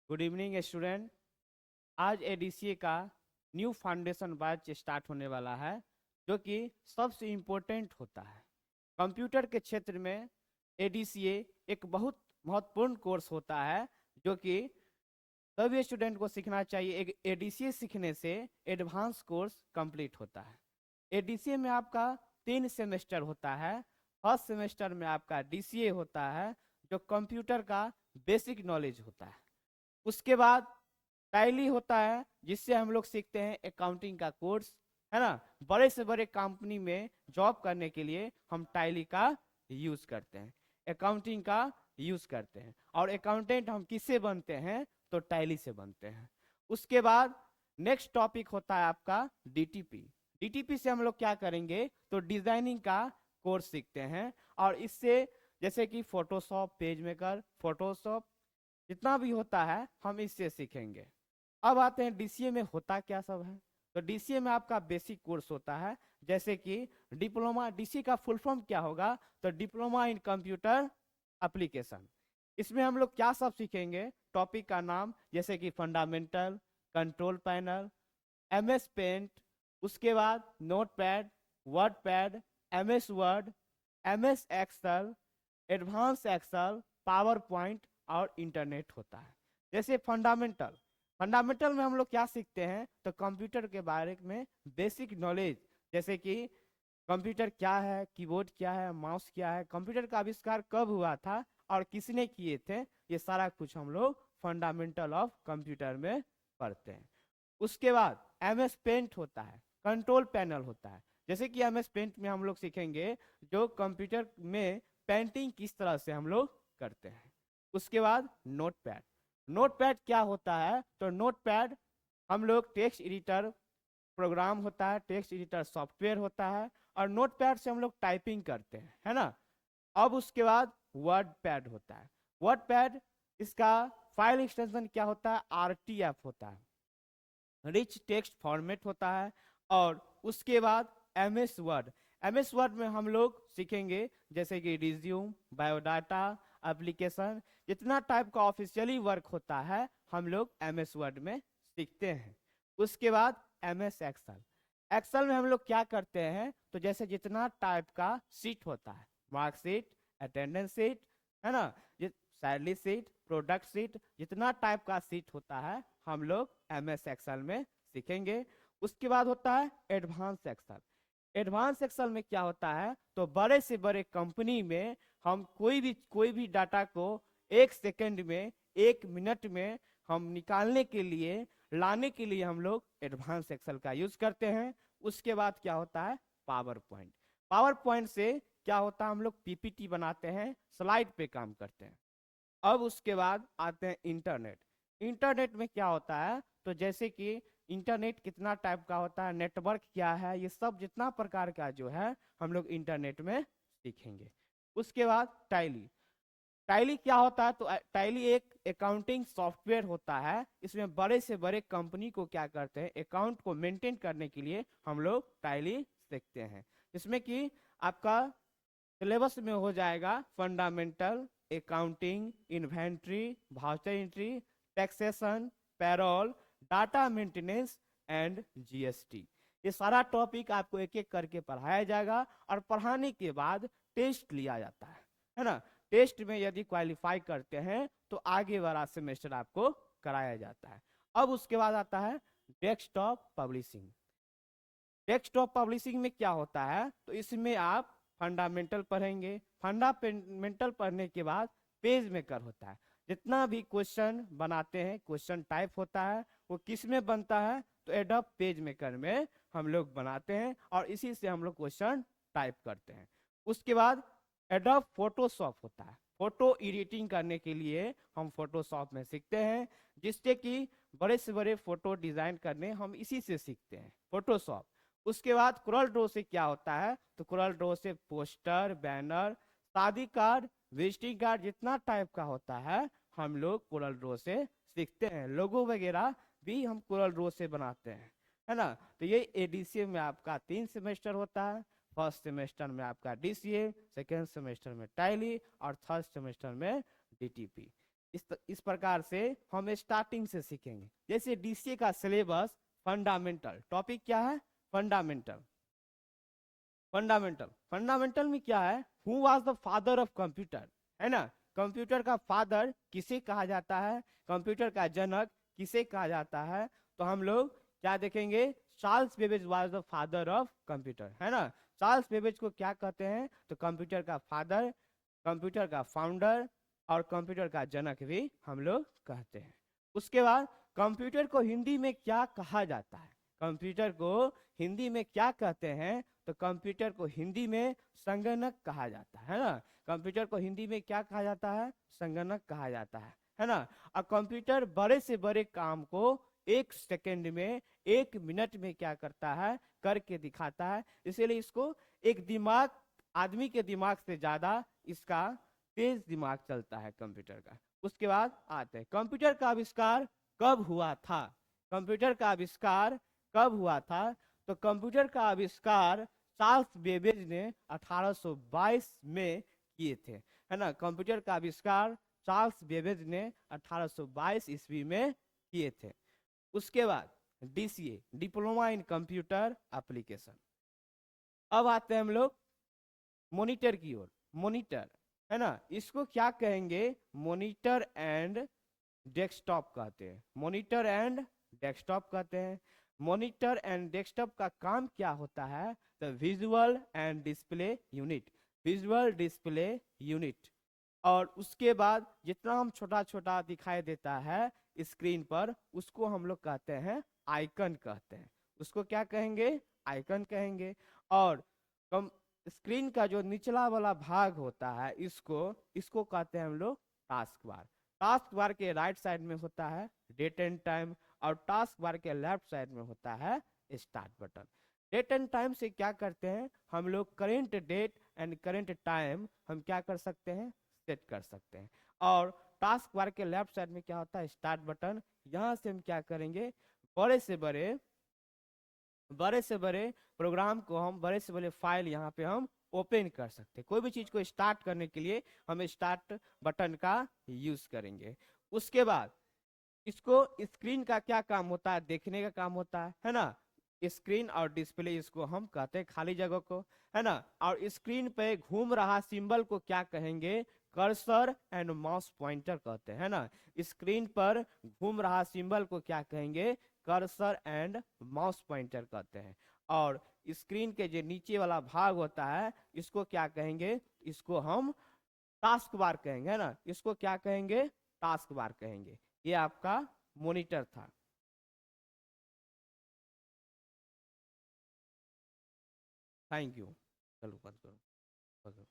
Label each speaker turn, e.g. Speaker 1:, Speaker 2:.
Speaker 1: Good evening student. आज ADCA का new foundation batch start होने वाला है, जो कि सबसे इम्पोर्टेंट होता है कंप्यूटर के क्षेत्र में। एडीसीए एक बहुत महत्वपूर्ण कोर्स होता है, जो कि सभी स्टूडेंट को सीखना चाहिए। एक एडीसीए सीखने से एडवांस कोर्स कंप्लीट होता है। एडीसीए में आपका 3 सेमेस्टर होता है। फर्स्ट सेमेस्टर में आपका डीसीए होता है, जो कंप्यूटर का बेसिक नॉलेज होता है। उसके बाद टैली होता है, जिससे हम लोग सीखते हैं अकाउंटिंग का कोर्स, है ना। बड़े से बड़े कंपनी में जॉब करने के लिए हम टैली का यूज करते हैं, अकाउंटिंग का यूज करते हैं। और अकाउंटेंट हम किससे बनते हैं? तो टैली से बनते हैं। उसके बाद नेक्स्ट टॉपिक होता है आपका डीटीपी। डीटीपी से हम लोग क्या करेंगे? तो डिजाइनिंग का कोर्स सीखते हैं। और इससे जैसे कि फोटोशॉप, पेज मेकर, फोटोशॉप जितना भी होता है हम इससे सीखेंगे। अब आते हैं डीसीए में होता क्या सब है। तो डीसीए में आपका बेसिक कोर्स होता है, जैसे कि डिप्लोमा। डीसीए का फुल फॉर्म क्या होगा? तो डिप्लोमा इन कंप्यूटर एप्लीकेशन। इसमें हम लोग क्या सब सीखेंगे? टॉपिक का नाम जैसे कि fundamental, control panel, MS paint, उसके बाद notepad, word pad, MS word, MS excel, advance excel, power point और इंटरनेट होता है। जैसे फंडामेंटल, फंडामेंटल में हम लोग क्या सीखते हैं? तो कंप्यूटर के बारे में बेसिक नॉलेज, जैसे कि कंप्यूटर क्या है, कीबोर्ड क्या है, माउस क्या है, कंप्यूटर का आविष्कार कब हुआ था और किसने किए थे, ये सारा कुछ हम लोग फंडामेंटल ऑफ कंप्यूटर में पढ़ते हैं। उसके बाद एमएस पेंट होता है, कंट्रोल पैनल होता है। जैसे कि एमएस पेंट में हम लोग सीखेंगे जो कंप्यूटर में पेंटिंग किस तरह से हम लोग करते हैं। उसके बाद नोटपैड। नोटपैड क्या होता है? तो नोटपैड हम लोग टेक्स्ट एडिटर प्रोग्राम होता है, टेक्स्ट एडिटर सॉफ्टवेयर होता है, और नोटपैड से हम लोग टाइपिंग करते हैं, है ना। अब उसके बाद वर्ड पैड होता है। वर्ड पैड, इसका फाइल एक्सटेंशन क्या होता है? आरटीएफ होता है, रिच टेक्स्ट फॉर्मेट होता है। और उसके बाद एमएस वर्ड। एमएस वर्ड में हम लोग सीखेंगे जैसे कि रिज्यूम, बायोडाटा, एप्लीकेशन, जितना टाइप का ऑफिशियली वर्क होता है हम लोग एमएस वर्ड में सीखते हैं। उसके बाद एमएस एक्सेल। एक्सेल में हम लोग क्या करते हैं? तो जैसे जितना टाइप का सीट होता है, मार्कशीट, अटेंडेंस सीट, है ना, सैलरी सीट, प्रोडक्ट सीट, जितना टाइप का सीट होता है हम लोग एमएस एक्सेल में सीखेंगे। उसके बाद होता है एडवांस एक्सेल। एडवांस एक्सेल में क्या होता है? तो बड़े से बड़े कंपनी में हम कोई भी डाटा को 1 सेकंड में, 1 मिनट में हम निकालने के लिए, लाने के लिए हम लोग एडवांस एक्सेल का यूज करते हैं। उसके बाद क्या होता है? Power point. पावर पॉइंट से क्या होता है? हम लोग पीपीटी बनाते हैं, स्लाइड पे काम करते हैं। अब उसके बाद आते हैं इंटरनेट। इंटरनेट में क्या होता है? तो जैसे कि इंटरनेट कितना टाइप का होता है, नेटवर्क क्या है, ये सब जितना प्रकार का जो है हम लोग इंटरनेट में सीखेंगे। उसके बाद टैली। टैली क्या होता है? तो टैली एक अकाउंटिंग सॉफ्टवेयर होता है। इसमें बड़े से बड़े कंपनी को क्या करते हैं? अकाउंट को मेंटेन करने के लिए हम लोग टैली सीखते हैं। इसमें कि आपका सिलेबस में हो जाएगा fundamental, accounting, inventory, voucher entry, taxation, payroll, data maintenance and GST. ये सारा टॉपिक आपको एक एक करके पढ़ाया जाएगा, और पढ़ाने के बाद टेस्ट लिया जाता है ना। टेस्ट में यदि क्वालिफाई करते हैं तो आगे वाला सेमेस्टर आपको कराया जाता है। अब उसके बाद आता है डेस्कटॉप पब्लिशिंग। डेस्कटॉप पब्लिशिंग में क्या होता है? तो इसमें आप फंडामेंटल पढ़ेंगे। फंडामेंटल पढ़ने के बाद पेज मेकर होता है। जितना भी क्वेश्चन बनाते हैं, क्वेश्चन टाइप होता है, वो किस में बनता है? तो एडोब पेज मेकर में हम लोग बनाते हैं, और इसी से हम लोग क्वेश्चन टाइप करते हैं। उसके बाद एडोब फोटोशॉप होता है। फोटो एडिटिंग करने के लिए हम फोटोशॉप में सीखते हैं, जिससे कि बड़े से बड़े फोटो डिजाइन करने हम इसी से सीखते हैं, फोटोशॉप। उसके बाद कोरल ड्रॉ से क्या होता है? तो कोरल ड्रॉ से पोस्टर, बैनर, शादी कार्ड, विजिटिंग कार्ड, जितना टाइप का होता है हम लोग कोरल ड्रॉ से सीखते हैं। लोगो वगैरह भी हम कोरल ड्रॉ से बनाते हैं, है ना। तो ये एडीसीए में आपका 3 सेमेस्टर होता है। फर्स्ट सेमेस्टर में आपका डीसीए, सेकेंड सेमेस्टर में टैली, और थर्ड सेमेस्टर में डीटीपी। इस प्रकार से हम स्टार्टिंग से सीखेंगे। जैसे डीसीए का सिलेबस फंडामेंटल, टॉपिक क्या है? फंडामेंटल। फंडामेंटल फंडामेंटल में क्या है? Who was the father of computer, है ना? कंप्यूटर का फादर किसे कहा जाता है? कंप्यूटर का जनक किसे कहा जाता है? तो हम लोग क्या देखेंगे? Charles Babbage was the father of computer, है ना? चार्ल्स बेबेज को क्या कहते हैं? तो कंप्यूटर का फादर, कंप्यूटर का फाउंडर और कंप्यूटर का जनक भी हम लोग कहते हैं। उसके बाद कंप्यूटर को हिंदी में क्या कहा जाता है? कंप्यूटर को हिंदी में क्या कहते हैं? तो कंप्यूटर को हिंदी में संगणक कहा जाता है ना? कंप्यूटर को हिंदी में क्या कहा जाता है? संगणक कहा जाता है ना? और कंप्यूटर बड़े से बड़े काम को 1 सेकंड में, 1 मिनट में क्या करता है? करके दिखाता है। इसीलिए इसको एक दिमाग, आदमी के दिमाग से ज्यादा इसका तेज दिमाग चलता है कंप्यूटर का। उसके बाद आते हैं कंप्यूटर का आविष्कार कब हुआ था? कंप्यूटर का आविष्कार कब हुआ था? तो कंप्यूटर का आविष्कार चार्ल्स बेबेज ने 1822 में किए थे, है ना? कंप्यूटर का आविष्कार चार्ल्स बेबेज ने 1822 ईस्वी में किए थे। उसके बाद DCA, diploma in computer application. अब आते हैं हम लोग मॉनिटर की ओर। मॉनिटर, है ना? इसको क्या कहेंगे? मॉनिटर एंड डेस्कटॉप कहते हैं। मॉनिटर एंड डेस्कटॉप कहते हैं। मॉनिटर एंड डेस्कटॉप का काम क्या होता है? The visual and display unit, visual display unit. और उसके बाद जितना हम छोटा छोटा दिखाई देता है स्क्रीन पर, उसको हम लोग कहते हैं आइकन कहते हैं। उसको क्या कहेंगे? आइकन कहेंगे। और कम स्क्रीन का जो निचला वाला भाग होता है, इसको इसको कहते हैं हम लोग टास्क बार। टास्क बार के राइट साइड में होता है डेट एंड टाइम, और टास्क बार के लेफ्ट साइड में होता है start button. Date and time से क्या करते हैं हम लोग? Current date and current time हम क्या कर सकते हैं? सेट कर सकते हैं। और टास्क बार के लेफ्ट साइड में क्या होता है? Start button. यहाँ से हम क्या करेंगे? बड़े से बड़े प्रोग्राम को हम, बड़े से बड़े फाइल यहाँ पे हम ओपन कर सकते हैं। कोई भी चीज को स्टार्ट करने के लिए हम स्टार्ट बटन का यूज करेंगे। उसके बाद इसको स्क्रीन का क्या काम होता है? देखने का काम होता है ना? स्क्रीन और डिस्प्ले, इसको हम कहते हैं खाली जगह को, है ना? और स्क्रीन पे घूम रहा सिंबल को क्या कहेंगे? कर्सर एंड माउस पॉइंटर कहते हैं, है ना? स्क्रीन पर घूम रहा सिंबल को क्या कहेंगे? कर्सर एंड माउस पॉइंटर कहते हैं। और स्क्रीन के जो नीचे वाला भाग होता है, इसको क्या कहेंगे? इसको हम टास्क बार कहेंगे, है ना? इसको क्या कहेंगे? टास्क बार कहेंगे। ये आपका मॉनिटर था। Thank you. चलो बंद करो।